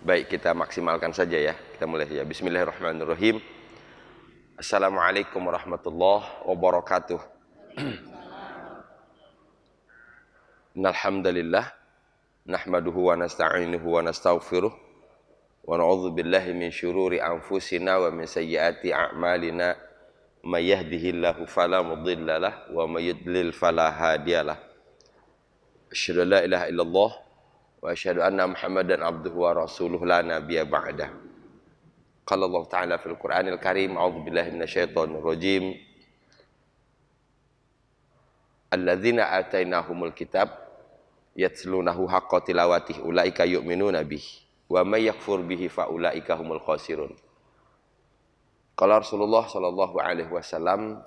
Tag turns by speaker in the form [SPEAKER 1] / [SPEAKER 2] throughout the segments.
[SPEAKER 1] Baik, kita maksimalkan saja ya. Kita mulai saja. Bismillahirrahmanirrahim. Assalamualaikum warahmatullahi wabarakatuh. Alhamdulillah. Nahmaduhu wa nasta'inuhu wa nastaghfiruh. Wa na'udzu billahi min syururi anfusina wa min sayyiati a'malina. May yahdihillahu fala mudilla lahu wa may yudlil fala hadiyalah. Asyhadu an la ilaha illallah wa asyhadu anna Muhammadan abduhu wa rasuluhu la nabiyya ba'dah. Qala Allah Ta'ala fil Qur'anil Karim, a'udzu billahi minasyaitonir rajim. Alladzina atainahumul kitab yatslunahu haqqa tilawatihi ulaika yu'minuna bihi wa may yakfur bihi fa ulaika humul khasirun. Qala Rasulullah sallallahu alaihi wasallam,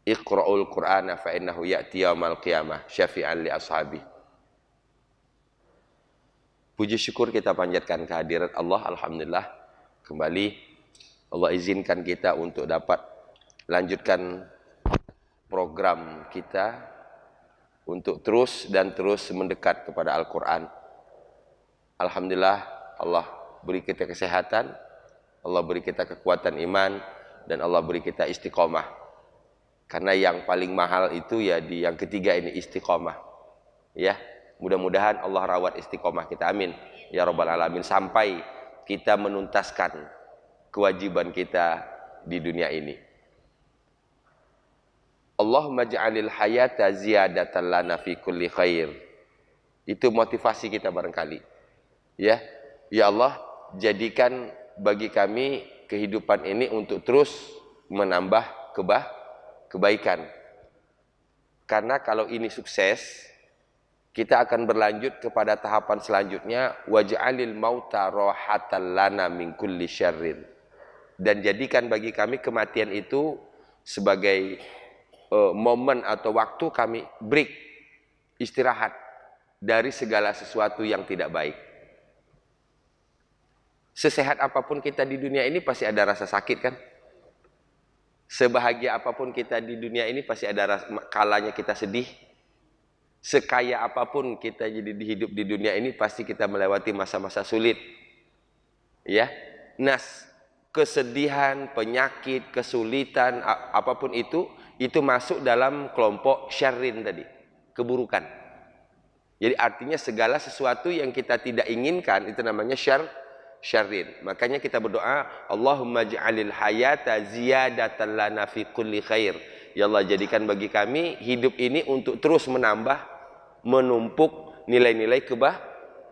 [SPEAKER 1] Iqra'ul Qur'ana fa innahu ya'ti yaumal qiyamah syafi'an li ashabi. Puji syukur kita panjatkan kehadirat Allah. Alhamdulillah, kembali Allah izinkan kita untuk dapat lanjutkan program kita untuk terus mendekat kepada Al-Quran. Alhamdulillah, Allah beri kita kesehatan, Allah beri kita kekuatan iman, dan Allah beri kita istiqomah. Karena yang paling mahal itu ya di yang ketiga ini, istiqomah. Ya, mudah-mudahan Allah rawat istiqomah kita, amin ya rabbal alamin, sampai kita menuntaskan kewajiban kita di dunia ini. Allahumma ja'alil hayata ziyadatan lana fi kulli khair. Itu motivasi kita barangkali. Ya Allah, jadikan bagi kami kehidupan ini untuk terus menambah kebaikan. Karena kalau ini sukses, kita akan berlanjut kepada tahapan selanjutnya, waj'alil mauta rohatan lana min kulli syarrin. Dan jadikan bagi kami kematian itu sebagai momen atau waktu kami break, istirahat dari segala sesuatu yang tidak baik. Sesehat apapun kita di dunia ini pasti ada rasa sakit kan? Sebahagia apapun kita di dunia ini pasti ada kalanya kita sedih. Sekaya apapun kita jadi hidup di dunia ini pasti kita melewati masa-masa sulit. Ya. Kesedihan, penyakit, kesulitan apapun itu masuk dalam kelompok syarrin tadi, keburukan. Jadi artinya segala sesuatu yang kita tidak inginkan itu namanya syarrin. Makanya kita berdoa, Allahumma ja'alil hayata ziyadatan lana fi kulli khair. Ya Allah, jadikan bagi kami hidup ini untuk terus menambah, menumpuk nilai-nilai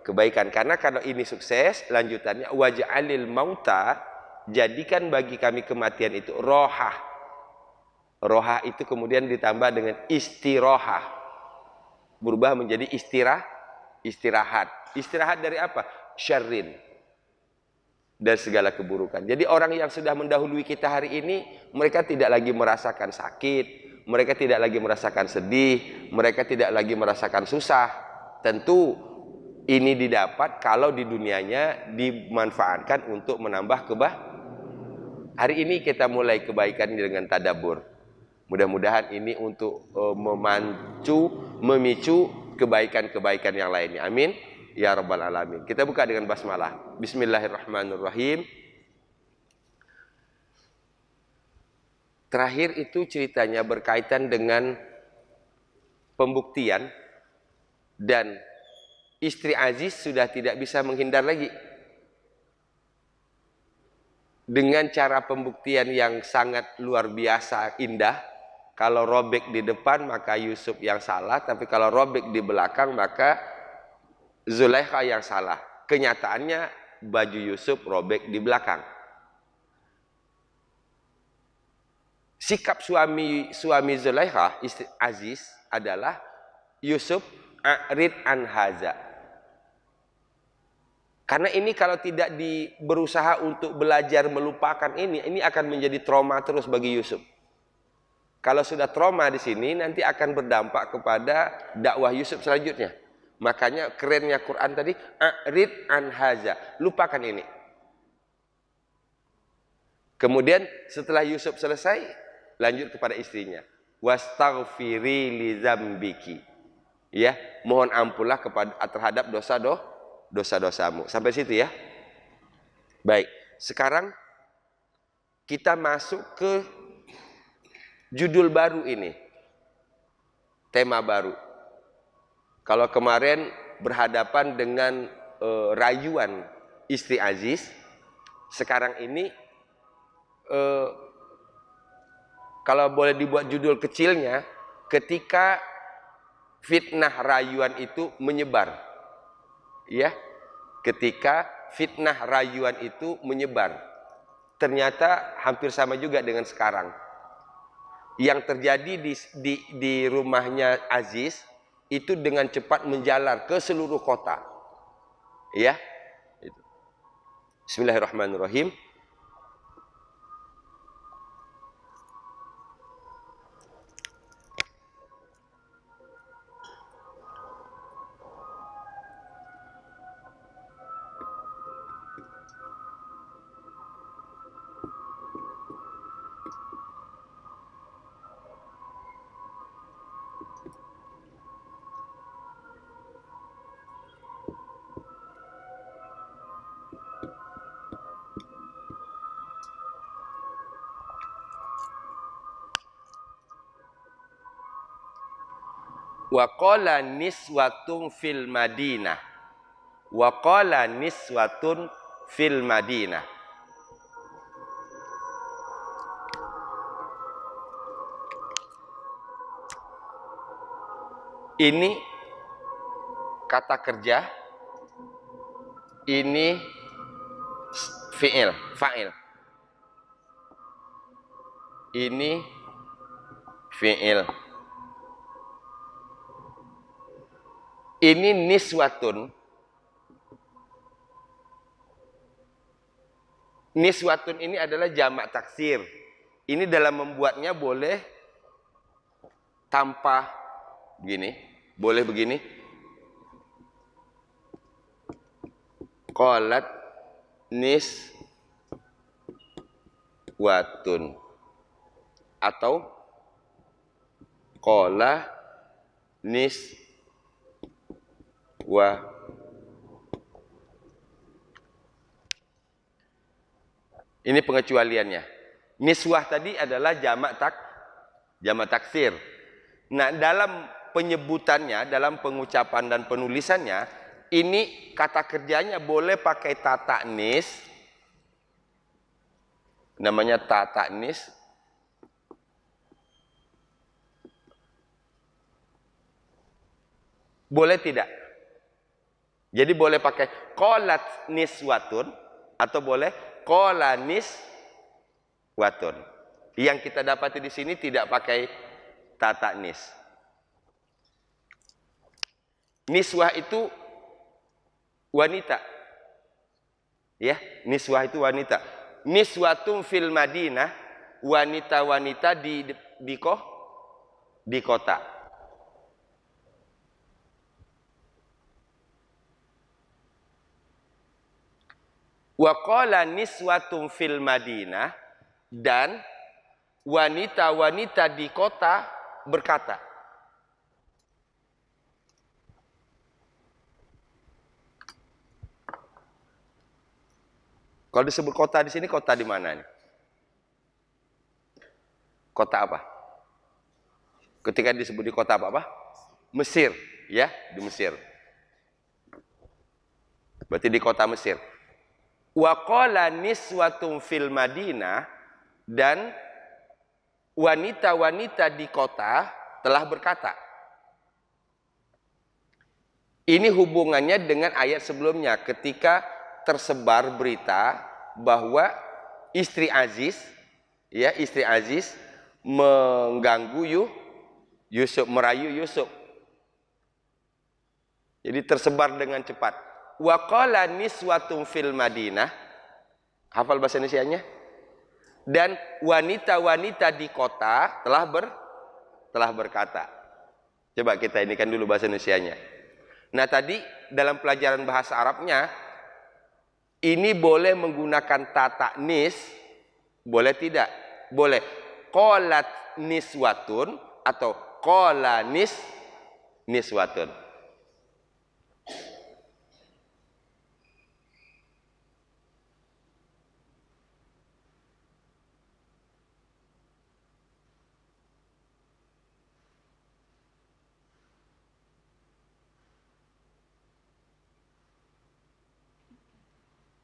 [SPEAKER 1] kebaikan. Karena kalau ini sukses, lanjutannya waj'alil mauta, jadikan bagi kami kematian itu rohah. Rohah itu kemudian ditambah dengan istirohah, berubah menjadi istirahat. Istirahat dari apa? Syarrin, dari segala keburukan. Jadi orang yang sudah mendahului kita hari ini, mereka tidak lagi merasakan sakit, mereka tidak lagi merasakan sedih, mereka tidak lagi merasakan susah. Tentu ini didapat kalau di dunianya dimanfaatkan untuk menambah Hari ini kita mulai kebaikan dengan tadabbur. Mudah-mudahan ini untuk memicu kebaikan-kebaikan yang lainnya. Amin ya rabbal alamin. Kita buka dengan basmalah. Bismillahirrahmanirrahim. Terakhir itu ceritanya berkaitan dengan pembuktian, dan istri Aziz sudah tidak bisa menghindar lagi. Dengan cara pembuktian yang sangat luar biasa indah. Kalau robek di depan maka Yusuf yang salah, tapi kalau robek di belakang maka Zulaikha yang salah. Kenyataannya baju Yusuf robek di belakang. Sikap suami Zulaikha, istri Aziz, adalah Yusuf a'rid an haza. Karena ini kalau tidak berusaha untuk belajar melupakan ini akan menjadi trauma terus bagi Yusuf. Kalau sudah trauma di sini, nanti akan berdampak kepada dakwah Yusuf selanjutnya. Makanya kerennya Quran tadi, a'rid an haza, lupakan ini. Kemudian setelah Yusuf selesai, lanjut kepada istrinya. Wastaghfiri li dzambiki. Ya, mohon ampunlah terhadap dosa-dosamu. Sampai situ ya. Baik, sekarang kita masuk ke judul baru ini. Tema baru. Kalau kemarin berhadapan dengan rayuan istri Aziz, sekarang ini kalau boleh dibuat judul kecilnya, ketika fitnah rayuan itu menyebar. Ya, ketika fitnah rayuan itu menyebar. Ternyata hampir sama juga dengan sekarang. Yang terjadi di rumahnya Aziz itu dengan cepat menjalar ke seluruh kota. Ya. Bismillahirrahmanirrahim. Wa qala niswatun fil Madinah. Wa qala niswatun fil Madinah. Ini kata kerja, ini fi'il, fa'il. Ini fi'il. Ini niswatun. Niswatun ini adalah jamak taksir. Ini dalam membuatnya boleh tanpa begini, boleh begini. Qalat niswatun. Atau qala niswatun. Ini pengecualiannya. Niswah tadi adalah jamak taksir. Nah, dalam penyebutannya, dalam pengucapan dan penulisannya, ini kata kerjanya boleh pakai ta ta'nis. Namanya ta ta'nis. Boleh tidak? Jadi boleh pakai qalat niswatun atau boleh qala niswatun. Yang kita dapati di sini tidak pakai ta ta'nis. Niswah itu wanita. Ya, niswah itu wanita. Niswatun fil Madinah, wanita-wanita di kota. Wa qala niswatun fil Madinah, dan wanita-wanita di kota berkata. Kalau disebut kota di sini, kota di mana nih? Kota apa? Ketika disebut di kota apa? Mesir, ya, di Mesir. Berarti di kota Mesir. Wa qala niswatun fil Madinah, dan wanita-wanita di kota telah berkata. Ini hubungannya dengan ayat sebelumnya ketika tersebar berita bahwa istri Aziz, ya, istri Aziz mengganggu Yusuf, merayu Yusuf. Jadi tersebar dengan cepat. Wa qala niswatun fil Madinah. Hafal bahasa Indonesianya? Dan wanita-wanita di kota telah berkata. Coba kita inikan dulu bahasa Indonesianya. Nah, tadi dalam pelajaran bahasa Arabnya ini boleh menggunakan ta ta'nis, boleh tidak? Boleh. Qalat niswatun atau qala niswatun.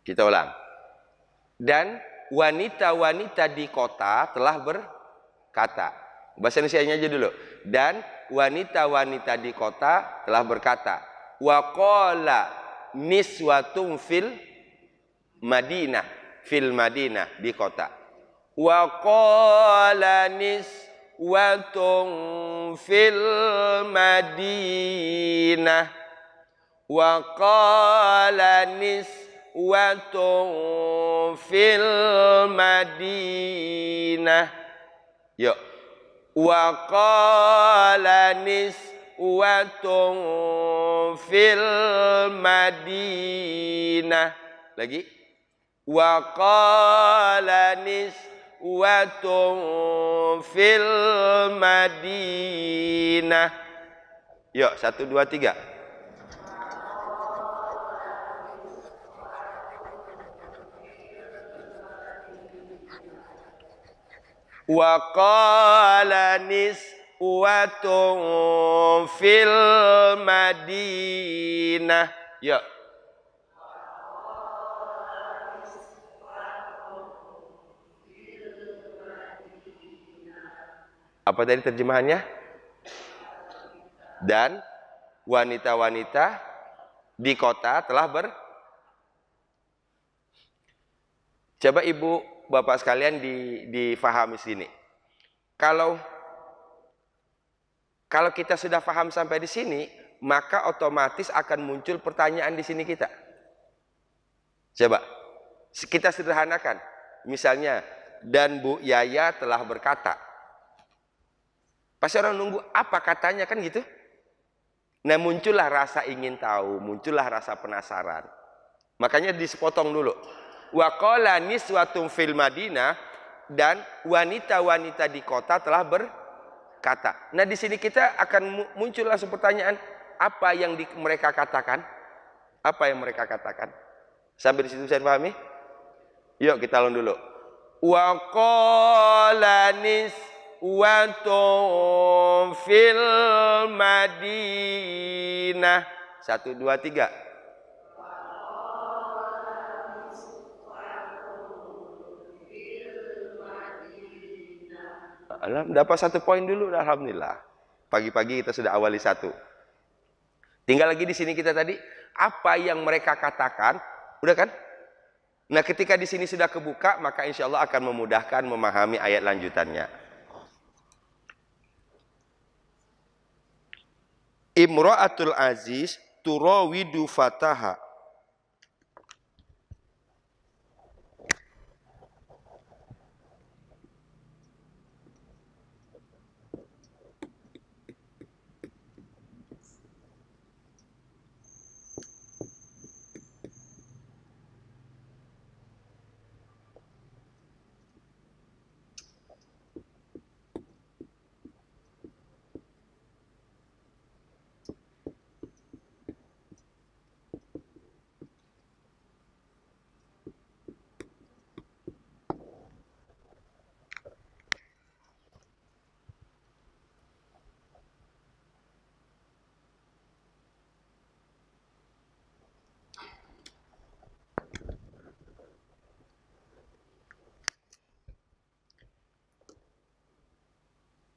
[SPEAKER 1] Kita ulang. Dan wanita-wanita di kota telah berkata. Bahasa Indonesianya aja dulu. Dan wanita-wanita di kota telah berkata. Wa qala niswatun fil Madinah. Fil Madinah, di kota. Wa qala niswatun fil Madinah. Wa qala niswatun fil Madinah. Yuk. Wa qala niswatun fil Madinah. Lagi. Wa qala niswatun fil Madinah. Yuk, 1, 2, 3. Wa qala niswatun fil Madinah. Yuk. Apa tadi terjemahannya? Dan wanita-wanita di kota telah Coba ibu bapak sekalian difahami sini. Kalau kita sudah paham sampai di sini, maka otomatis akan muncul pertanyaan di sini kita. Coba kita sederhanakan. Misalnya, dan Bu Yaya telah berkata. Pasti orang nunggu apa katanya, kan gitu. Nah, muncullah rasa ingin tahu, muncullah rasa penasaran. Makanya disepotong dulu. Wa qala niswatun fil Madinah, dan wanita-wanita di kota telah berkata. Nah, di sini kita akan muncul langsung pertanyaan, apa yang mereka katakan? Apa yang mereka katakan? Sampai di situ saya pahami? Yuk kita ulang dulu. Wa qala niswatun fil Madinah. 1, 2, 3. Dapat 1 poin dulu, alhamdulillah. Pagi-pagi kita sudah awali 1. Tinggal lagi di sini kita tadi, apa yang mereka katakan, udah kan? Nah, ketika di sini sudah kebuka, maka insya Allah akan memudahkan memahami ayat lanjutannya. Imra'atul Aziz turawidu fataha.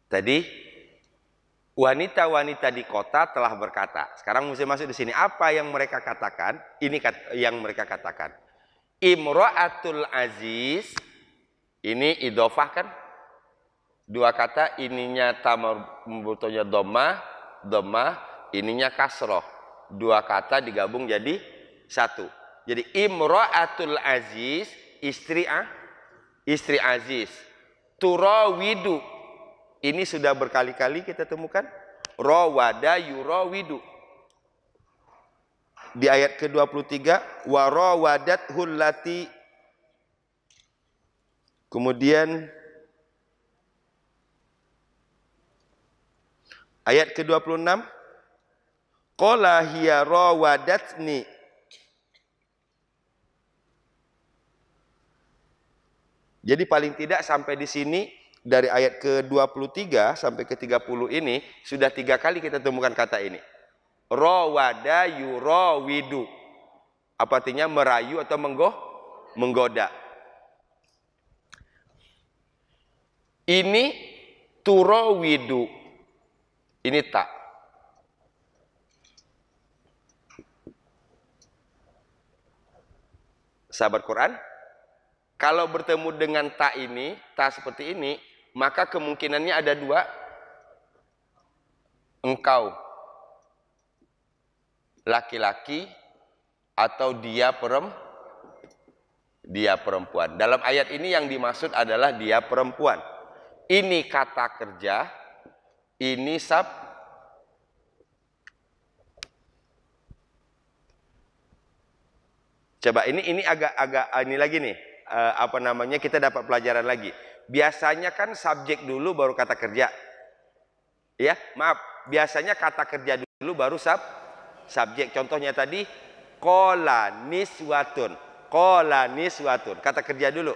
[SPEAKER 1] Tadi wanita-wanita di kota telah berkata. Sekarang mesti masuk di sini. Apa yang mereka katakan? Ini yang mereka katakan. Imra'atul Aziz. Ini idhofah kan? 2 kata, ininya tambutonya dhammah, ininya kasroh. 2 kata digabung jadi 1. Jadi Imra'atul Aziz, istri Aziz. Turawidu. Ini sudah berkali-kali kita temukan. Rawada yurawidu. Di ayat ke-23. Wa rawadathul lati. Kemudian ayat ke-26. Qala hiya rawadatni. Jadi paling tidak sampai di sini, dari ayat ke-23 sampai ke-30 ini, sudah 3 kali kita temukan kata ini. Rawada yurawidu. Apa artinya? Merayu atau menggoda. Ini turawidu. Ini tak. Sahabat Quran, kalau bertemu dengan tak ini, tak seperti ini, maka kemungkinannya ada dua. Engkau laki-laki atau dia perempuan. Dalam ayat ini yang dimaksud adalah dia perempuan. Ini kata kerja, ini Coba ini agak ini lagi nih, apa namanya, kita dapat pelajaran lagi. Biasanya kan subjek dulu baru kata kerja. Ya, maaf, biasanya kata kerja dulu baru subjek. Contohnya tadi qala niswatun. Qala niswatun, kata kerja dulu.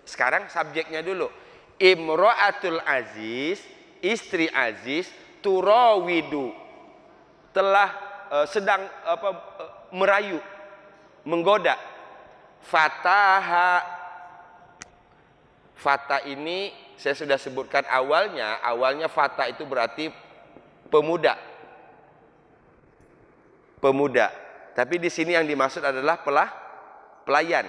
[SPEAKER 1] Sekarang subjeknya dulu. Imra'atul aziz, istri aziz, turawidu, telah sedang merayu, menggoda fataha. Fata ini saya sudah sebutkan awalnya fata itu berarti pemuda. Tapi di sini yang dimaksud adalah pelayan.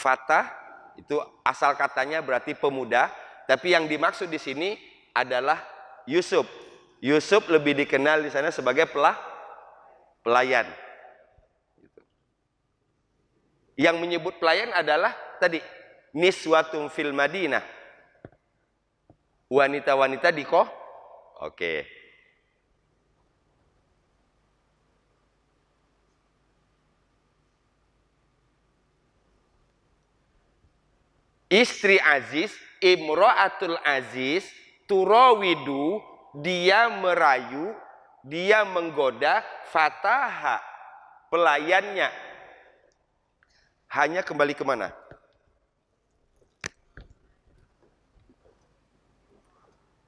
[SPEAKER 1] Fata itu asal katanya berarti pemuda, tapi yang dimaksud di sini adalah Yusuf. Yusuf lebih dikenal di sana sebagai pelayan. Yang menyebut pelayan adalah tadi niswatun fil Madinah. Wanita-wanita di Oke. Istri aziz, imra'atul aziz, turawidu, dia merayu, dia menggoda fataha, pelayannya. Hanya kembali kemana?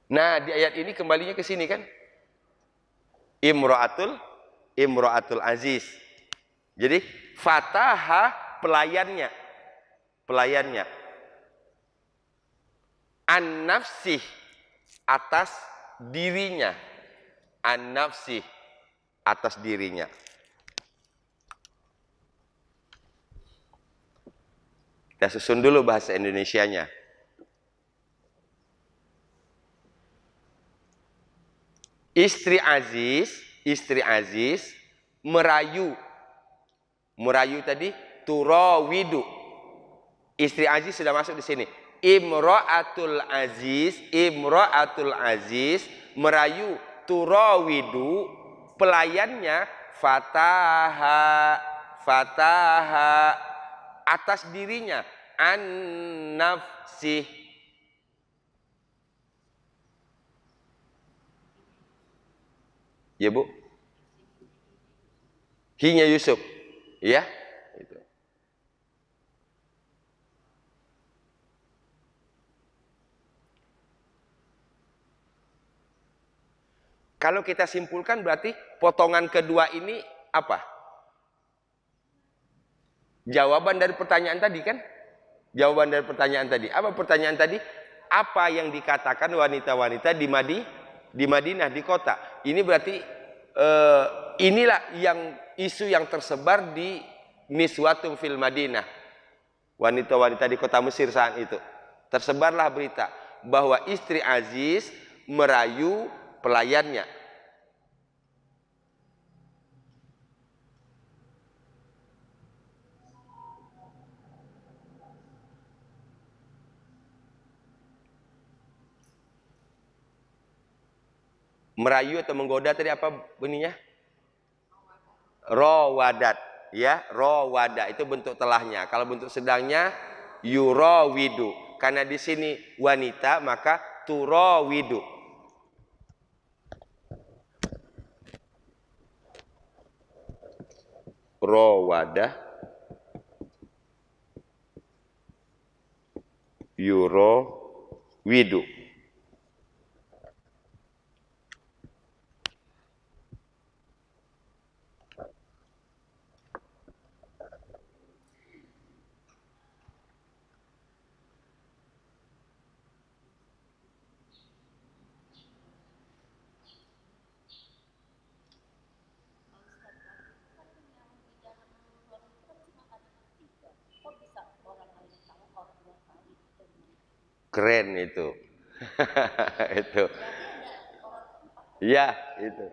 [SPEAKER 1] Nah, di ayat ini kembalinya ke sini kan? Imra'atul aziz. Jadi fataha pelayannya. An-nafsih, atas dirinya. An-nafsih, atas dirinya. Kita susun dulu bahasa Indonesianya. Istri aziz merayu. Merayu tadi turawidu. Istri aziz sudah masuk di sini. Imra'atul aziz merayu, turawidu, pelayannya fataha atas dirinya, an-nafsih. Ya Bu, hinya Yusuf, ya. Kalau kita simpulkan berarti potongan kedua ini apa? Jawaban dari pertanyaan tadi kan? Jawaban dari pertanyaan tadi. Apa pertanyaan tadi? Apa yang dikatakan wanita-wanita di Madinah, di kota? Ini berarti inilah yang isu yang tersebar di niswatun fil Madinah. Wanita-wanita di kota Mesir saat itu. Tersebarlah berita bahwa istri aziz merayu pelayannya. Merayu atau menggoda tadi apa bunyinya? Rawadat, ya, rawada itu bentuk telahnya. Kalau bentuk sedangnya yurawidu. Karena di sini wanita maka turawidu. Rawada yurawidu. Keren itu. Itu. Ya, itu.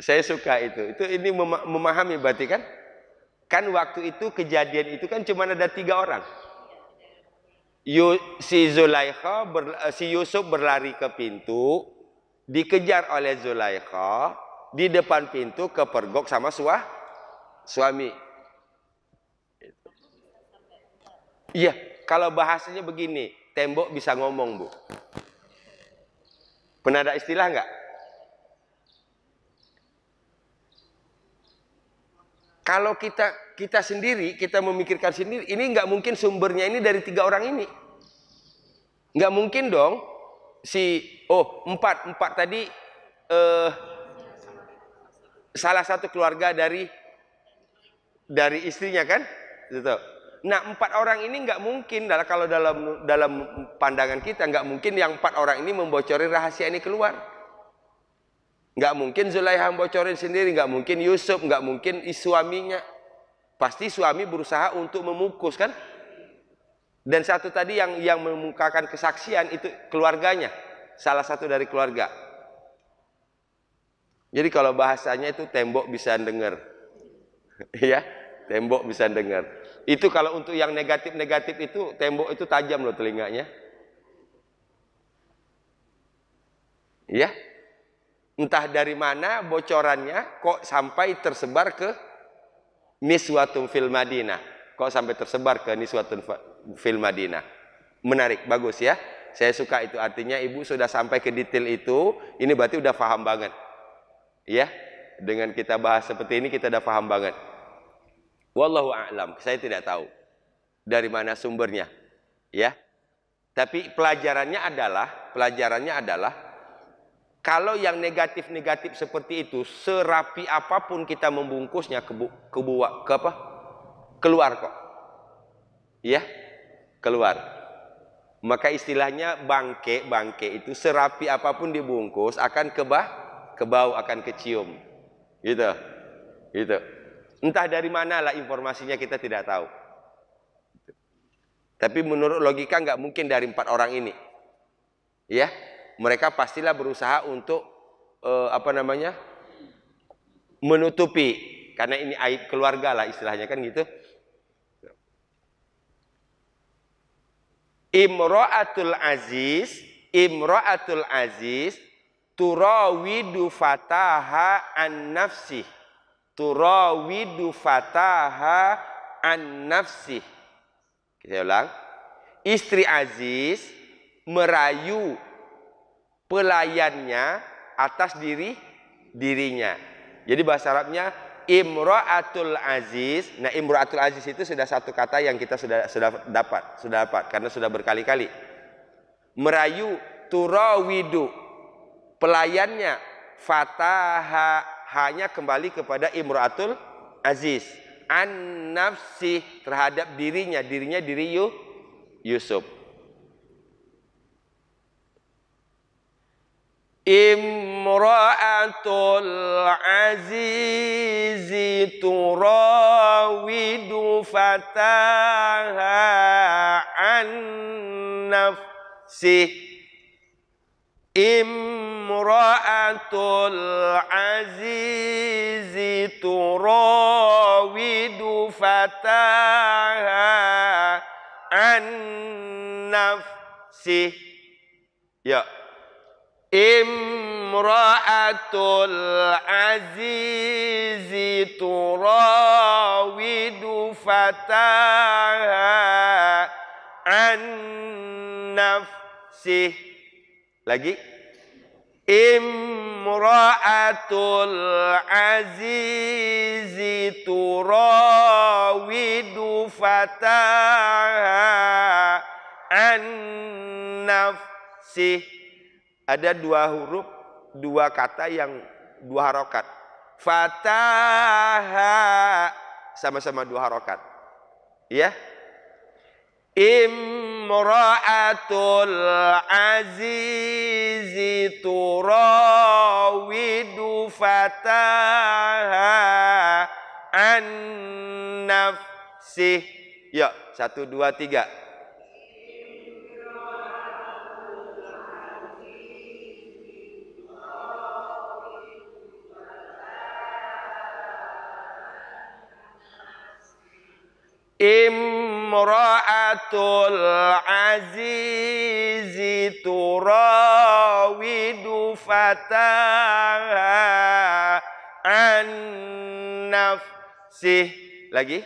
[SPEAKER 1] Saya suka itu. Itu ini memahami berarti kan? Kan waktu itu kejadian itu kan cuma ada 3 orang. Si Yusuf berlari ke pintu, dikejar oleh Zulaikha, di depan pintu kepergok sama suami. Iya, kalau bahasanya begini, tembok bisa ngomong, Bu. Pernah ada istilah nggak? Kalau kita sendiri, kita memikirkan sendiri, ini nggak mungkin sumbernya ini dari 3 orang ini. Nggak mungkin dong. Empat tadi salah satu keluarga dari istrinya kan? Gitu. Nah, 4 orang ini nggak mungkin, kalau dalam pandangan kita nggak mungkin yang 4 orang ini membocori rahasia ini keluar. Nggak mungkin Zulaikha bocorin sendiri, nggak mungkin Yusuf, nggak mungkin suaminya. Pasti suami berusaha untuk memukus kan? Dan satu tadi yang memukakan kesaksian itu keluarganya, salah satu dari keluarga. Jadi kalau bahasanya itu tembok bisa dengar, ya, tembok bisa dengar. Itu kalau untuk yang negatif itu tembok itu tajam loh telinganya, ya. Entah dari mana bocorannya kok sampai tersebar ke Niswatun fil Madinah. Kok sampai tersebar ke Niswatun fil Madinah. Menarik, bagus ya. Saya suka itu, artinya ibu sudah sampai ke detail itu. Ini berarti udah paham banget. Ya, dengan kita bahas seperti ini kita udah paham banget. Wallahu a'lam, saya tidak tahu dari mana sumbernya. Ya. Tapi pelajarannya adalah kalau yang negatif-negatif seperti itu, serapi apapun kita membungkusnya keluar kok. Ya, keluar. Maka istilahnya bangke itu serapi apapun dibungkus akan kebau, akan kecium. Gitu. Gitu. Entah dari mana lah informasinya kita tidak tahu. Tapi menurut logika nggak mungkin dari 4 orang ini. Ya. Mereka pastilah berusaha untuk menutupi, karena ini aib keluarga lah istilahnya kan gitu. Imra'atul Aziz turawidu fataha an nafsih. Turawidu fataha an nafsih. Kita ulang. Istri Aziz merayu pelayannya atas dirinya. Jadi bahasa Arabnya Imra'atul Aziz. Nah, Imra'atul Aziz itu sudah satu kata yang kita sudah dapat karena sudah berkali-kali. Merayu, turawidu, pelayannya, fataha, hanya kembali kepada Imra'atul Aziz. An-nafsi, terhadap diri Yusuf. Imra'atul azizi turawidu fataha an nafsih. Imra'atul azizi turawidu fataha an nafsih. Ya. Imra'atul azizi turawidu fataha an nafsih. Lagi. Imra'atul azizi turawidu fataha an nafsih. Ada 2 huruf, 2 kata yang 2 harokat. Fataha sama-sama 2 harokat. Ya. Imra'atul azizi turawidu fataha an nafsih. Ya, 1, 2, 3. imra'atul azizi turawidu fataha an nafsih. Lagi.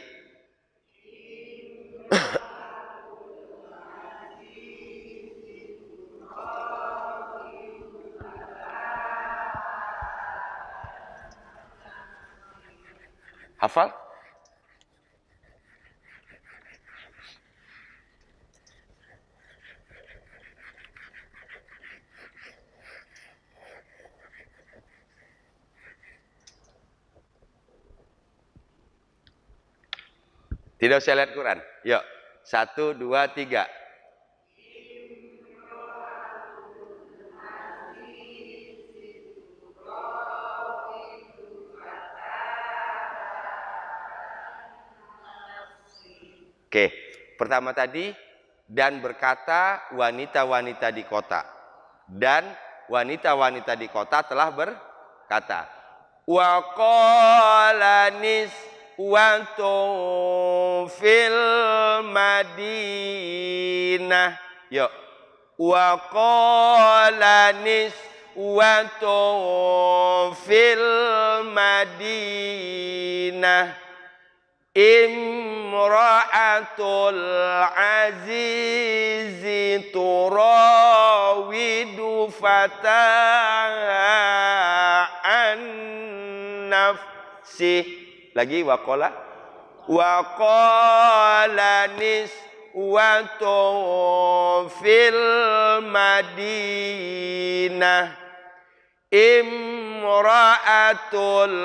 [SPEAKER 1] Hafal? Tidak usah lihat Quran. Yuk. 1, 2, 3. Oke. Pertama tadi, dan berkata wanita-wanita di kota. Dan wanita-wanita di kota telah berkata. Wa qala niswatun fil Madinah. Yuk. Wa qala niswatun fil Madinah. Imra'atul azizi turawidu fataha an nafsih. Lagi waqala niswatun fil Madinah. Imra'atul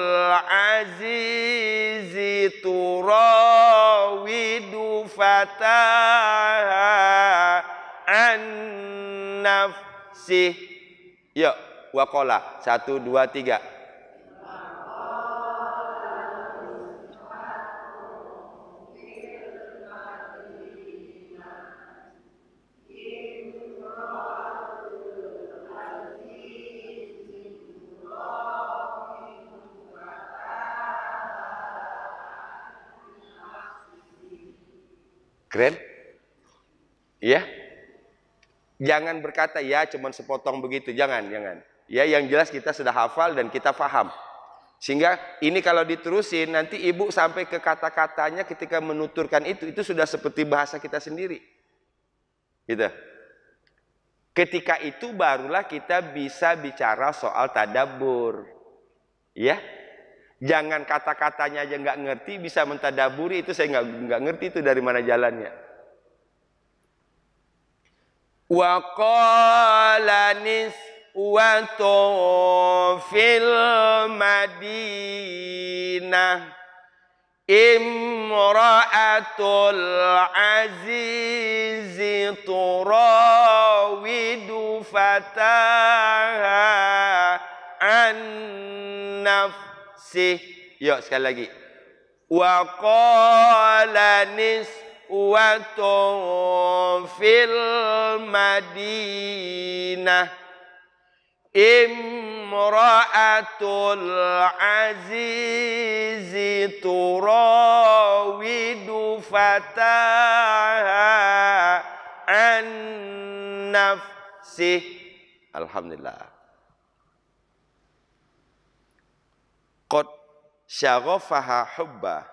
[SPEAKER 1] azizi turawidu fataha an nafsih. Yuk, waqala. 1, 2, 3. Keren? Iya? Jangan berkata ya cuman sepotong begitu, jangan. Ya, yang jelas kita sudah hafal dan kita paham. Sehingga ini kalau diterusin nanti ibu sampai ke kata-katanya ketika menuturkan itu sudah seperti bahasa kita sendiri. Gitu. Ketika itu barulah kita bisa bicara soal tadabbur. Ya? Jangan kata-katanya aja nggak ngerti bisa mentadaburi, itu saya nggak ngerti itu dari mana jalannya. Wa qala niswatun fil Madinah imra'atul azizi turawidu fataha an nafsih. Yuk sekali lagi. Wa qala niswatun fil Madinah imra'atul azizi turawidu fataha an nafsih. Alhamdulillah. Qad syaghafaha hubba.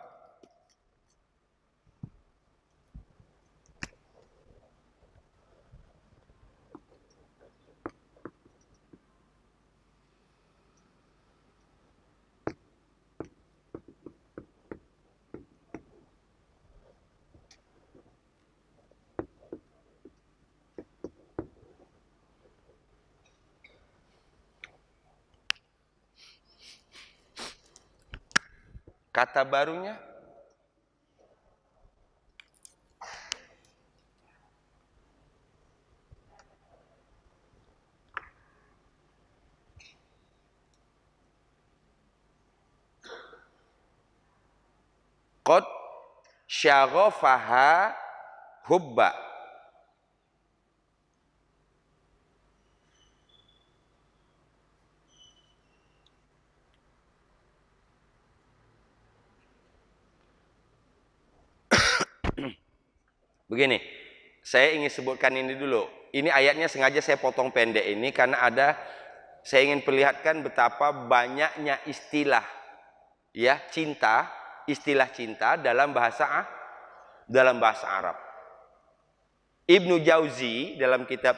[SPEAKER 1] Kata barunya qad syaghafaha hubba. Begini, saya ingin sebutkan ini dulu. Ini ayatnya sengaja saya potong pendek ini karena saya ingin perlihatkan betapa banyaknya istilah ya cinta, istilah cinta dalam bahasa Arab. Ibnu Jauzi dalam kitab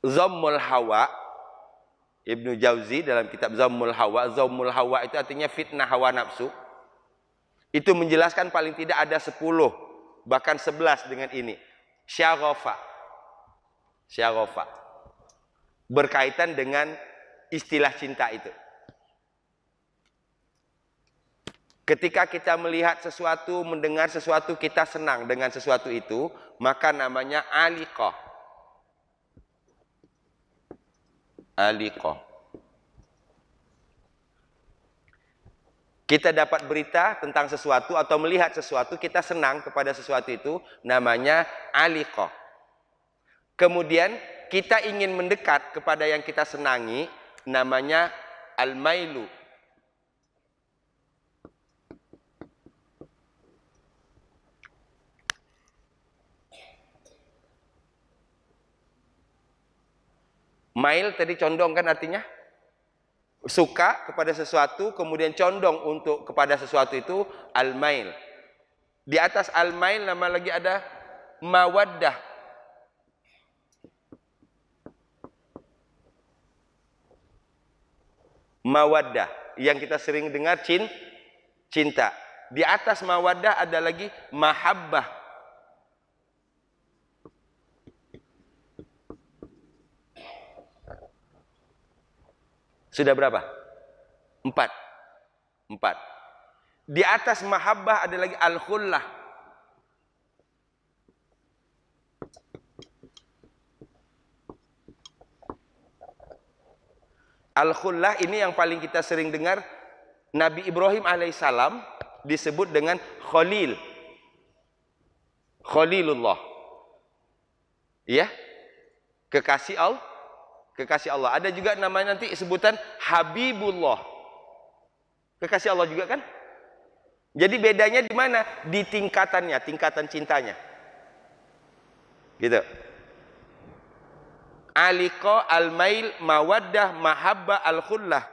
[SPEAKER 1] Zammul Hawa, Ibnu Jauzi dalam kitab Zammul Hawa itu artinya fitnah hawa nafsu. Itu menjelaskan paling tidak ada 10 bahkan 11 dengan ini. Syaghafa berkaitan dengan istilah cinta itu. Ketika kita melihat sesuatu, mendengar sesuatu, kita senang dengan sesuatu itu, maka namanya aliqah. Kita dapat berita tentang sesuatu atau melihat sesuatu, kita senang kepada sesuatu itu, namanya aliqah. Kemudian kita ingin mendekat kepada yang kita senangi, namanya al-mailu. Mail tadi condong kan artinya? Suka kepada sesuatu, kemudian condong untuk kepada sesuatu itu al-mail. Di atas al-mail nama lagi ada mawaddah. Mawaddah yang kita sering dengar cinta. Di atas mawaddah ada lagi mahabbah. Sudah berapa? 4. Di atas mahabbah ada lagi al-khullah. Al-khullah ini yang paling kita sering dengar. Nabi Ibrahim alaihissalam disebut dengan Khalil. Khalilullah. Ya. Kekasih Allah. Ada juga namanya nanti sebutan Habibullah. Kekasih Allah juga kan? Jadi bedanya di mana? Di tingkatannya, tingkatan cintanya. Gitu. Aliqa, al-mail, mawaddah, mahabbah, al-khullah.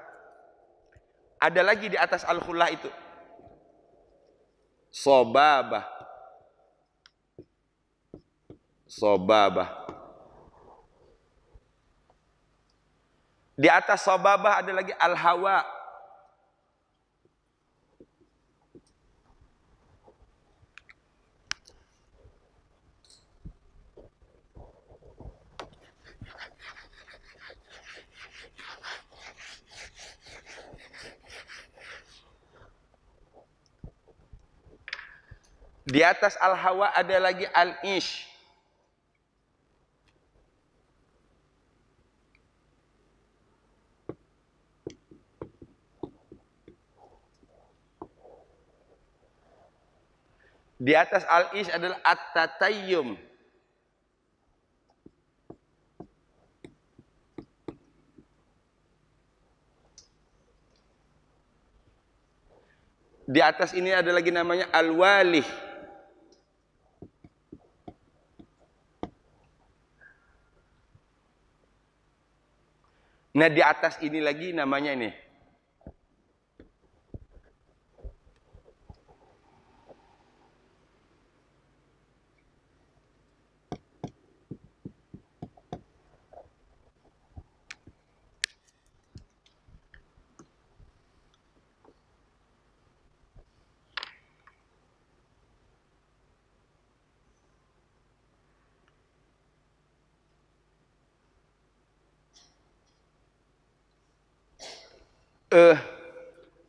[SPEAKER 1] Ada lagi di atas al-khullah itu. Sobabah. Di atas sobabah ada lagi al-hawa. Di atas al-hawa ada lagi al-ish. Di atas al-ish adalah at-tatayyum. Di atas ini ada lagi namanya al-walih. Nah, di atas ini lagi namanya ini.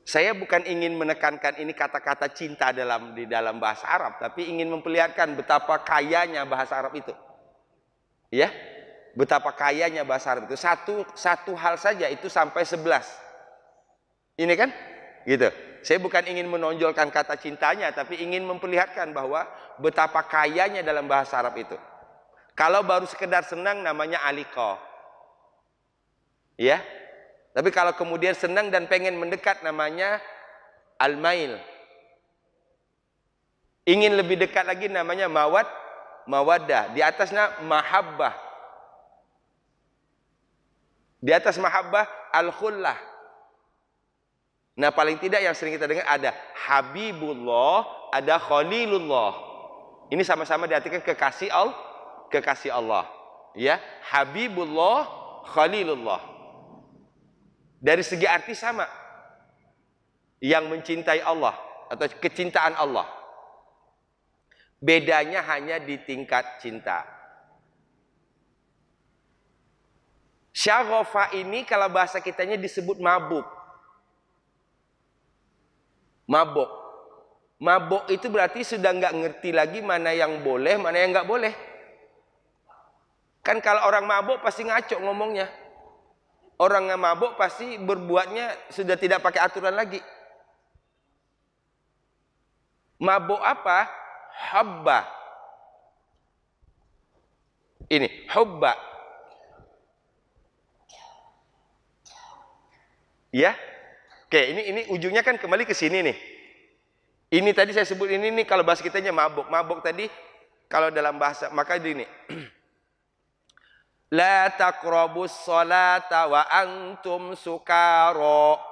[SPEAKER 1] Saya bukan ingin menekankan ini kata-kata cinta di dalam bahasa Arab, tapi ingin memperlihatkan betapa kayanya bahasa Arab itu. Ya, betapa kayanya bahasa Arab itu. Satu hal saja itu sampai 11. Ini kan? Gitu. Saya bukan ingin menonjolkan kata cintanya, tapi ingin memperlihatkan bahwa betapa kayanya dalam bahasa Arab itu. Kalau baru sekedar senang namanya aliqah. Ya. Tapi kalau kemudian senang dan pengen mendekat namanya al-mail. Ingin lebih dekat lagi namanya mawaddah. Di atasnya mahabbah. Di atas mahabbah al-khullah. Nah, paling tidak yang sering kita dengar ada Habibullah, ada Khalilullah. Ini sama-sama diartikan kekasih Allah. Ya, Habibullah, Khalilullah. Dari segi arti sama. Yang mencintai Allah atau kecintaan Allah. Bedanya hanya di tingkat cinta. Syaghafa ini kalau bahasa kitanya disebut mabuk. Mabuk itu berarti sudah nggak ngerti lagi mana yang boleh, mana yang nggak boleh. Kan kalau orang mabuk pasti ngaco ngomongnya. Orang yang mabuk pasti berbuatnya sudah tidak pakai aturan lagi. Mabuk apa? Habba. Ini, hubba. Ya. Oke, ini ujungnya kan kembali ke sini nih. Ini tadi saya sebut ini nih kalau bahasa kitanya mabuk. Mabuk tadi kalau dalam bahasa maka ini. La taqrabus sholata wa antum sukara.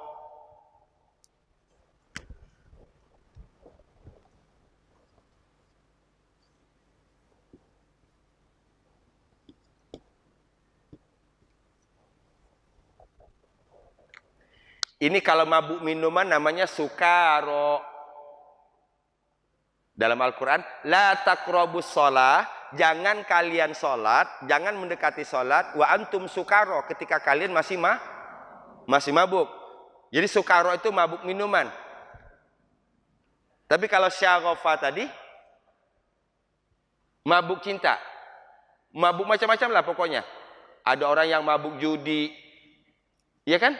[SPEAKER 1] Ini kalau mabuk minuman namanya sukaro. Dalam Al-Quran, la taqrabus sholah, jangan kalian sholat, jangan mendekati sholat, wa antum sukaro, ketika kalian masih mabuk. Jadi sukaro itu mabuk minuman. Tapi kalau syaghafa tadi, mabuk cinta. Mabuk macam-macam lah pokoknya. Ada orang yang mabuk judi, iya kan?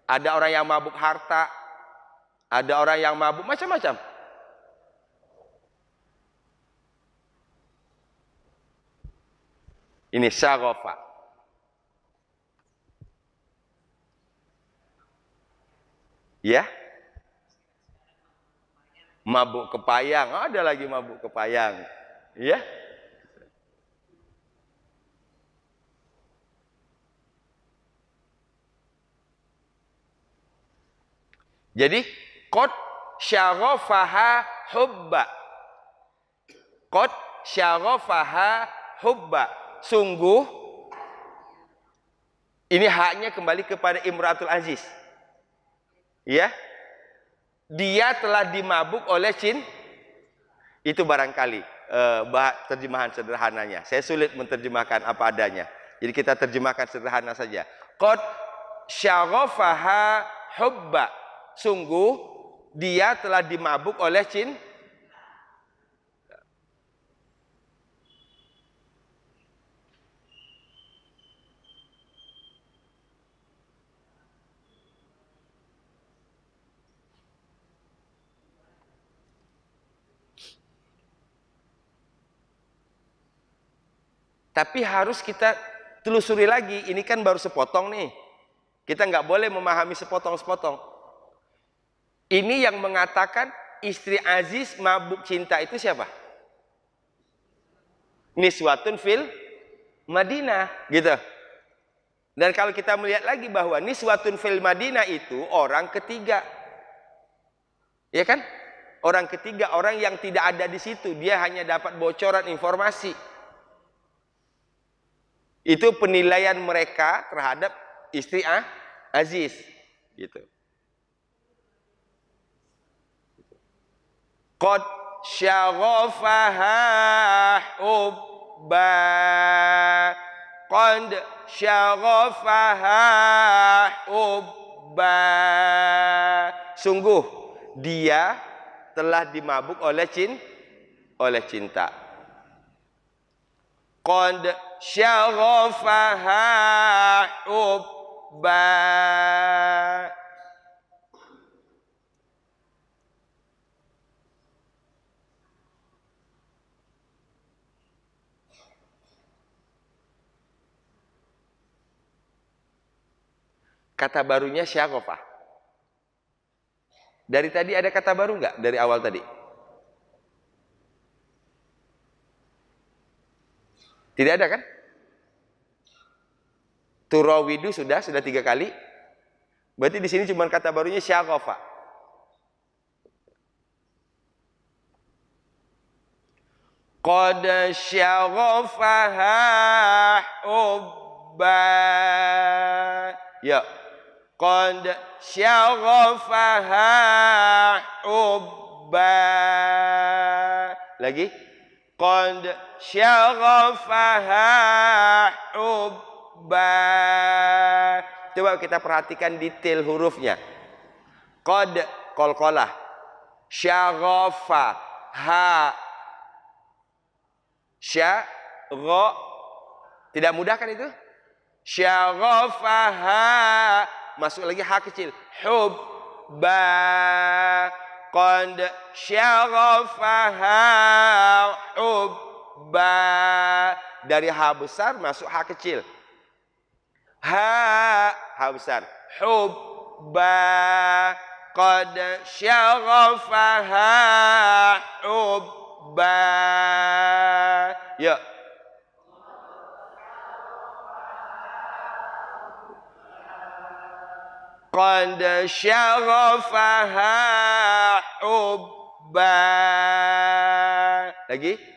[SPEAKER 1] Ada orang yang mabuk harta, ada orang yang mabuk macam-macam. Ini syaghafa. Ya? Mabuk kepayang, ada lagi mabuk kepayang. Ya? Jadi qad syaghafaha hubba. Qad syaghafaha hubba. Sungguh ini haknya kembali kepada Imratul Aziz. Ya. Dia telah dimabuk oleh itu barangkali terjemahan sederhananya. Saya sulit menerjemahkan apa adanya. Jadi kita terjemahkan sederhana saja. Qad syaghafaha hubba. Sungguh dia telah dimabuk oleh Tapi harus kita telusuri lagi. Ini kan baru sepotong nih. Kita nggak boleh memahami sepotong-sepotong. Ini yang mengatakan istri Aziz mabuk cinta itu siapa? Niswatun fil Madinah, gitu. Dan kalau kita melihat lagi bahwa Niswatun fil Madinah itu orang ketiga. Ya kan? Orang ketiga, orang yang tidak ada di situ. Dia hanya dapat bocoran informasi. Itu penilaian mereka terhadap istri Aziz, gitu. Qad syaghafaha hubba. Qad syaghafaha hubba. Sungguh dia telah dimabuk oleh cinta. Qad syaghafaha hubba. Kata barunya syaghafah. Dari tadi ada kata baru nggak? Dari awal tadi? Tidak ada kan? Turawidu sudah 3 kali. Berarti di sini cuma kata barunya syaghafa. Qad syaghafaha hubba. Ya. Qad syaghafaha hubba. Lagi. Qad syaghafaha hubba. Coba kita perhatikan detail hurufnya. Qad qalqalah. Syaghafa ha. Syagha. Tidak mudah kan itu? Syaghafaha. Masuk lagi ha kecil. Hubba. Qad syaghafaha hubba. Dari ha besar masuk ha kecil. Ha besar. Hubba. Qad syaghafaha hubba. Ya. Qad syaghafaha hubba. Lagi.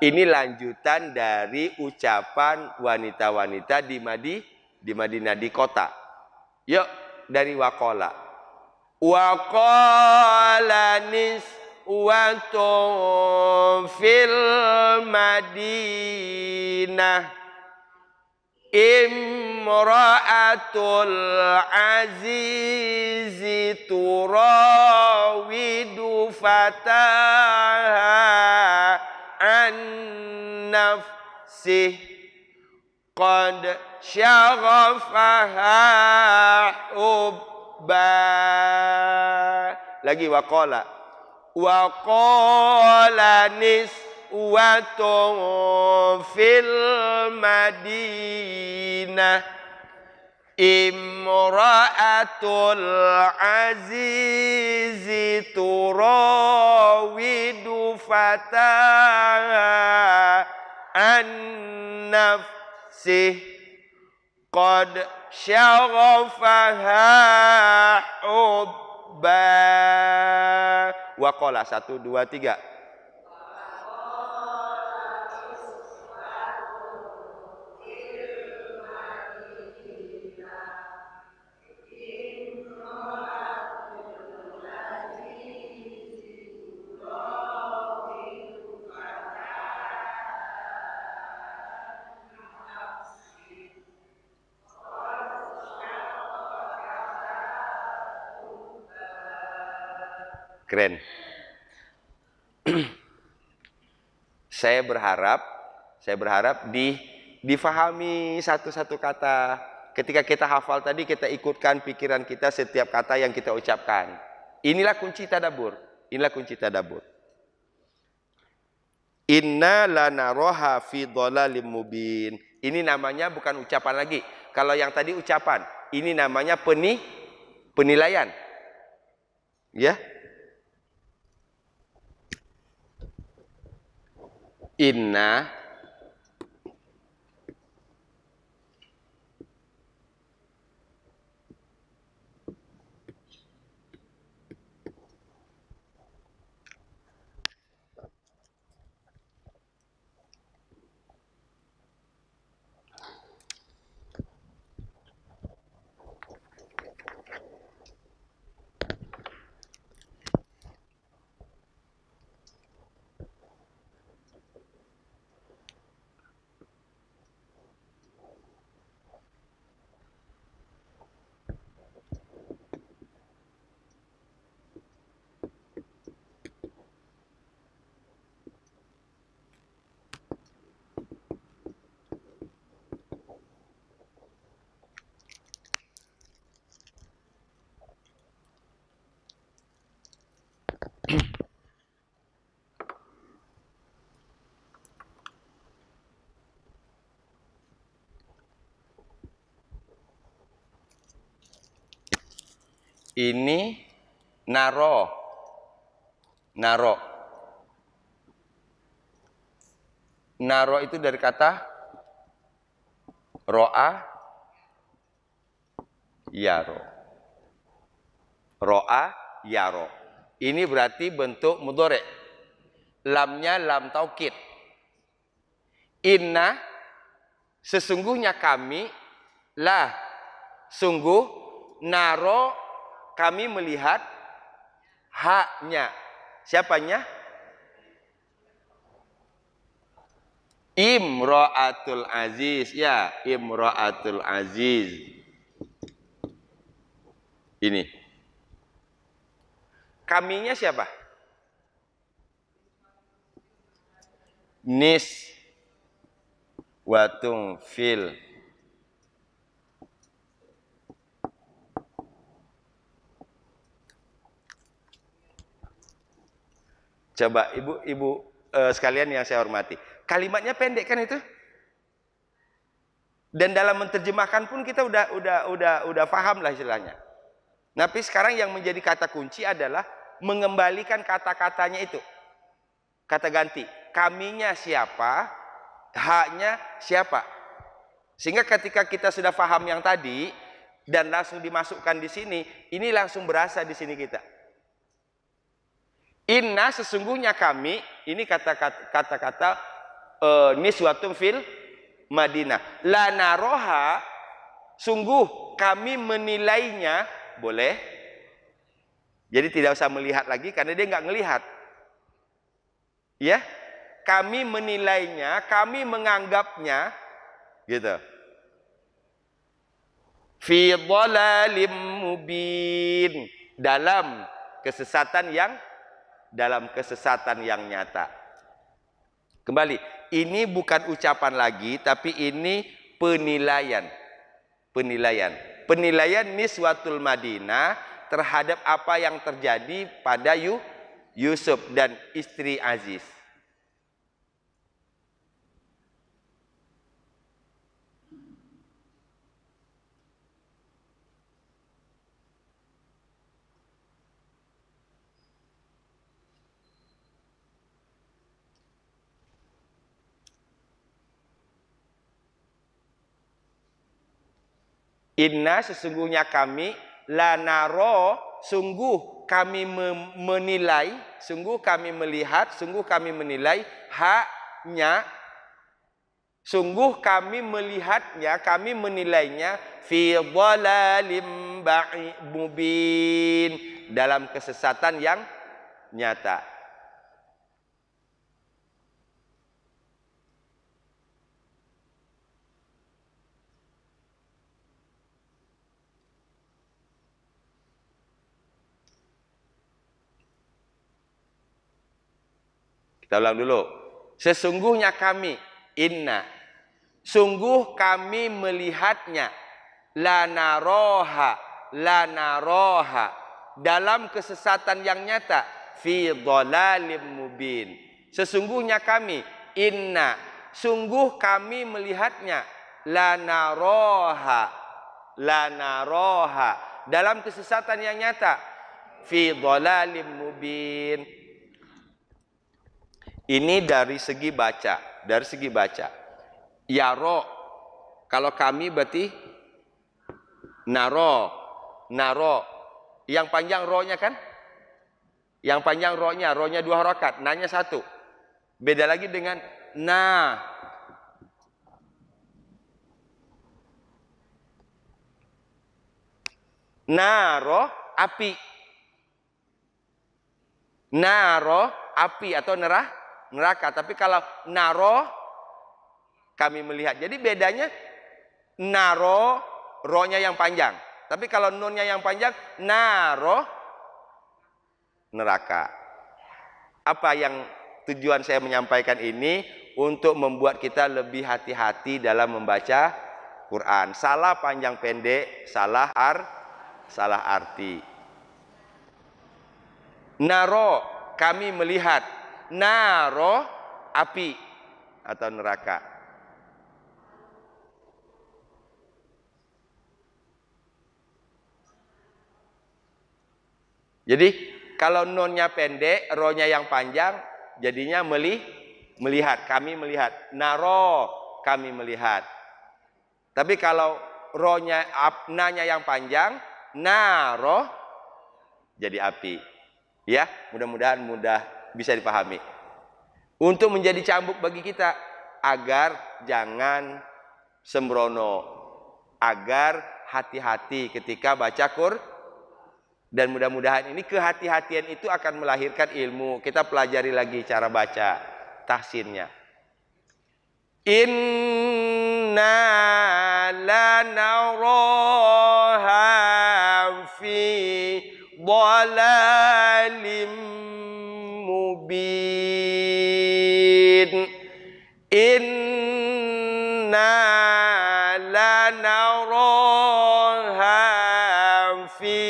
[SPEAKER 1] Ini lanjutan dari ucapan wanita-wanita di Madinah, di kota. Yuk, dari waqala. Waqala niswatun fil Madinah. Imra'atul azizi turawidu fataha an nafsih. Qad syaghafaha hubba. Lagi waqala. Waqala niswatun fil Madinah. Imra'atul azizi turawidu fataha an nafsih. Qad syaghafaha hubba. Waqala 1, 2, 3. Keren. Saya berharap difahami satu-satu kata. Ketika kita hafal tadi, kita ikutkan pikiran kita setiap kata yang kita ucapkan. Inilah kunci tadabbur. Inna lanaraha fi dhalalim mubin. Ini namanya bukan ucapan lagi. Kalau yang tadi ucapan, ini namanya penilaian. Ya. Inna ini naro. Naro. Naro itu dari kata ro'a yaro. Ro'a yaro. Ini berarti bentuk mudhari'. Lamnya lam taukid. Inna, sesungguhnya kami, lah, sungguh, naro, kami melihat, haknya. Siapanya? Imra'atul Aziz. Ya, Imra'atul Aziz. Ini. Kaminya siapa? Nis watung fil. Coba ibu-ibu sekalian yang saya hormati. Kalimatnya pendek kan itu? Dan dalam menerjemahkan pun kita udah paham lah istilahnya. Tapi sekarang yang menjadi kata kunci adalah mengembalikan kata-katanya itu. Kata ganti. Kaminya siapa? Haknya siapa? Sehingga ketika kita sudah paham yang tadi dan langsung dimasukkan di sini, ini langsung berasa di sini kita. Inna, sesungguhnya kami, ini kata-kata niswatun fil Madinah. La naroha, sungguh kami menilainya, boleh. Jadi tidak usah melihat lagi karena dia nggak ngelihat. Ya, kami menilainya, kami menganggapnya, gitu. Fi dhalalim mubin, dalam kesesatan yang nyata. Kembali, ini bukan ucapan lagi, tapi ini penilaian. Penilaian niswatul Madinah terhadap apa yang terjadi pada Yusuf dan istri Aziz. Inna, sesungguhnya kami, la naro, sungguh kami menilai, sungguh kami melihat, sungguh kami menilai, haknya, sungguh kami melihatnya, kami menilainya, fi dhalalim mubin, dalam kesesatan yang nyata. Kita ulang dulu. Sesungguhnya kami, inna, sungguh kami melihatnya, la naroha, dalam kesesatan yang nyata, fi dhalalim mubin. Sesungguhnya kami, inna, sungguh kami melihatnya, la naroha, dalam kesesatan yang nyata, fi dhalalim mubin. Ini dari segi baca, Yaro, kalau kami berarti naro. Yang panjang ro-nya kan? Yang panjang ro-nya 2 harakat, na-nya 1. Beda lagi dengan na. Naro, api. Naro, api atau neraka. Tapi kalau naro, kami melihat. Jadi bedanya naro, ro-nya yang panjang. Tapi kalau nun-nya yang panjang, naro, neraka. Apa yang tujuan saya menyampaikan ini? Untuk membuat kita lebih hati-hati dalam membaca Quran. Salah panjang pendek, salah arti. Naro, kami melihat. Naro, api atau neraka. Jadi Kalau nunnya pendek, ronya yang panjang, jadinya melihat. Kami melihat. Naro, kami melihat. Tapi kalau ronya, nanya yang panjang, naro, jadi api. Ya, mudah-mudahan mudah bisa dipahami. Untuk menjadi cambuk bagi kita, agar jangan sembrono, agar hati-hati ketika baca Quran. Dan mudah-mudahan ini kehati-hatian itu akan melahirkan ilmu. Kita pelajari lagi cara baca tahsinnya. Inna lanaraha fi dhalalim mubin. Inna lanaraha fi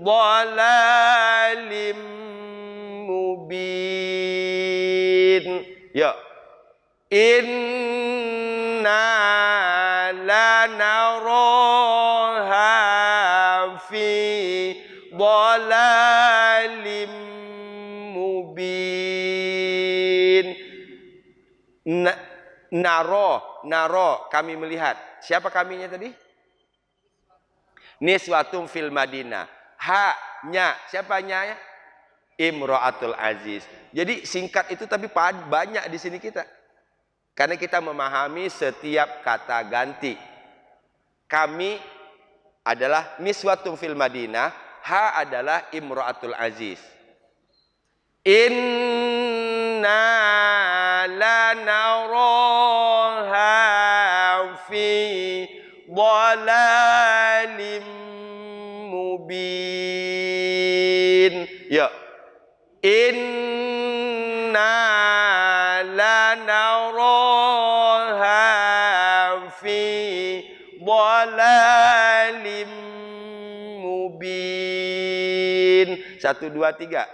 [SPEAKER 1] dhalalim mubin. Ya. Inna lanaraha fi dhalalim mubin. Naro, kami melihat. Siapa kaminya tadi? Niswatum fil Madinah. Ha-nya, siapanya ya? Imra'atul Aziz. Jadi singkat itu tapi banyak di sini kita. Karena kita memahami setiap kata ganti. Kami adalah niswatum fil Madinah. Ha adalah Imra'atul Aziz. Inna lanaraha fi dhalalim mubin. Ya. Inna lanaraha fi dhalalim mubin. 1, 2, 3.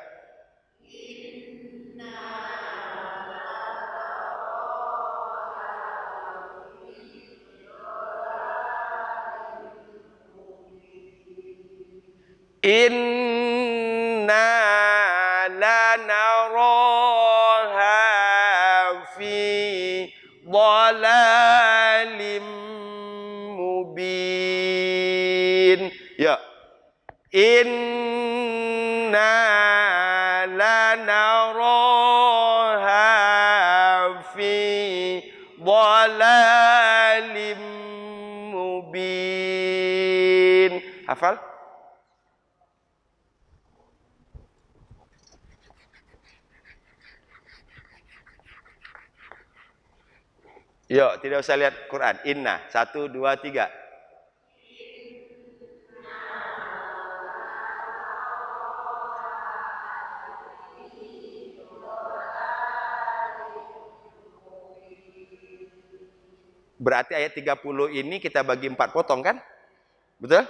[SPEAKER 1] Inna lanaraha fi dhalalim mubin. Ya. Inna lanaraha fi dhalalim mubin. Hafal? Yuk, tidak usah lihat Quran. Inna. 1, 2, 3. Berarti ayat 30 ini kita bagi 4 potong kan? Betul?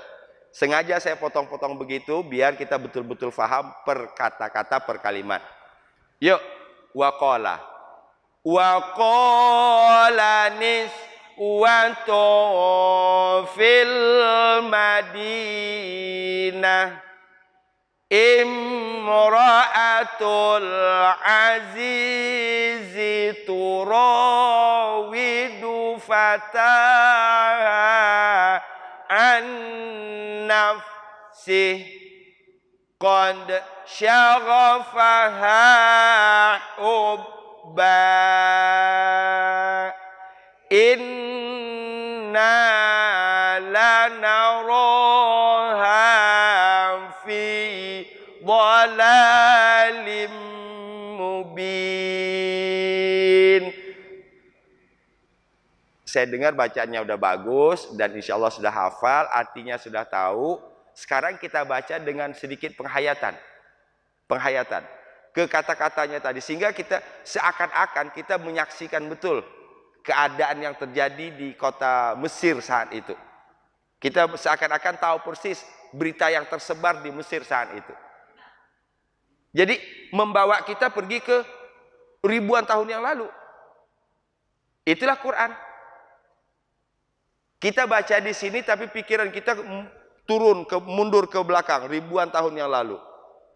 [SPEAKER 1] Sengaja saya potong-potong begitu biar kita betul-betul faham per kata-kata per kalimat. Yuk, waqala. Waqala niswatun fil Madinah imra'atul azizi turawidu fataha an nafsih qad syaghafaha inna lanaraha fi dhalalim mubin. Saya dengar bacaannya udah bagus dan insya Allah sudah hafal, artinya sudah tahu. Sekarang kita baca dengan sedikit penghayatan ke kata-katanya tadi, sehingga kita seakan-akan kita menyaksikan betul keadaan yang terjadi di kota Mesir saat itu. Kita seakan-akan tahu persis berita yang tersebar di Mesir saat itu. Jadi membawa kita pergi ke ribuan tahun yang lalu. Itulah Quran. Kita baca di sini tapi pikiran kita turun mundur ke belakang ribuan tahun yang lalu.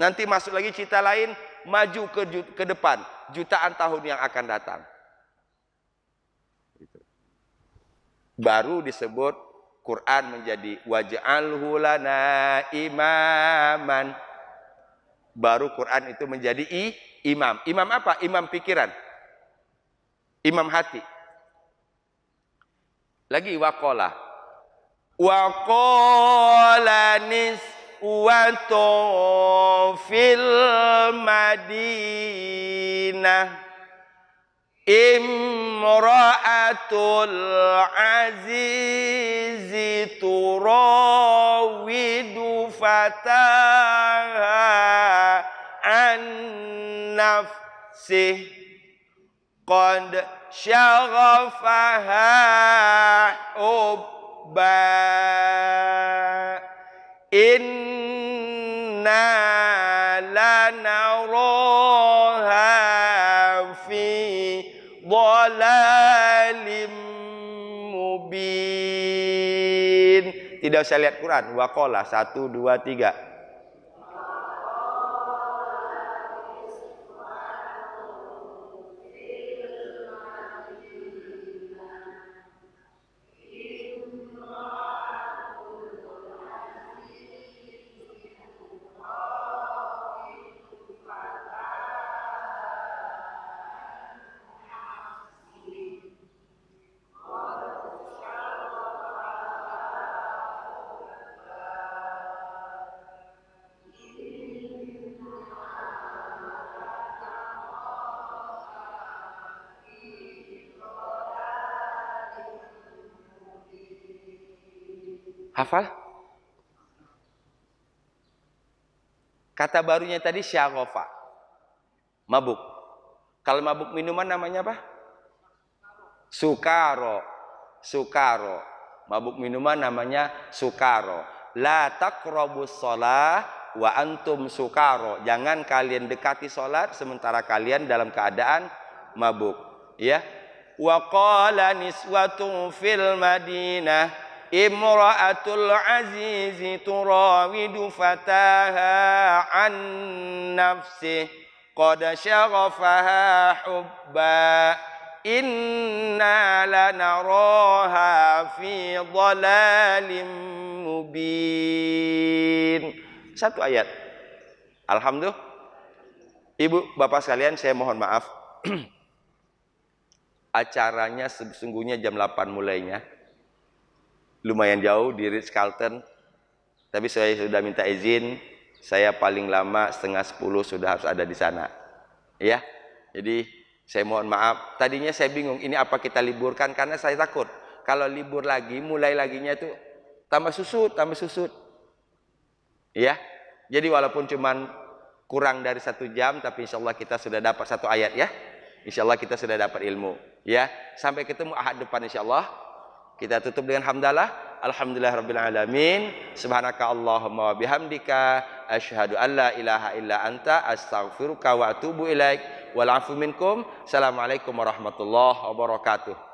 [SPEAKER 1] Nanti masuk lagi cerita lain, maju ke depan, jutaan tahun yang akan datang. Baru disebut Quran menjadi waj'alhu lana imaman. Baru Quran itu menjadi imam. Imam apa? Imam pikiran. Imam hati. Lagi waqala. Waqala niswatu fil Madinah imra'atul azizi turawidu fataha an nafsih qad syaghafaha ubba inna lanaraha fi dhalalim mubin. Tidak usah lihat Quran. Waqala 1, 2, 3. Hafal? Kata barunya tadi syaghafa. Mabuk. Kalau mabuk minuman namanya apa? Sukaro. Sukaro. Mabuk minuman namanya sukaro. La taqrabus shalah wa antum sukaro. Jangan kalian dekati salat sementara kalian dalam keadaan mabuk. Ya. Wa qala niswatu fil Madinah imra'atul azizi turawidu fataha an nafsih qad syaghafaha hubba inna lanaraha fi dhalalim mubin. Satu ayat. Alhamdulillah. Ibu, bapak sekalian, saya mohon maaf. Acaranya sesungguhnya jam 8 mulainya. Lumayan jauh di Ritz-Carlton, tapi saya sudah minta izin, saya paling lama 9:30 sudah harus ada di sana. Ya, jadi saya mohon maaf. Tadinya saya bingung, ini apa kita liburkan, karena saya takut kalau libur lagi, mulai laginya itu tambah susut. Ya, jadi walaupun cuman kurang dari 1 jam, tapi insya Allah kita sudah dapat 1 ayat ya. Insya Allah kita sudah dapat ilmu. Ya, sampai ketemu ahad depan insya Allah. Kita tutup dengan hamdalah. Alhamdulillahirabbil alamin. Subhanaka Allahumma wa bihamdika asyhadu an la ilaha illa anta astaghfiruka wa atubu ilaik. Wal afu minkum. Assalamualaikum warahmatullahi wabarakatuh.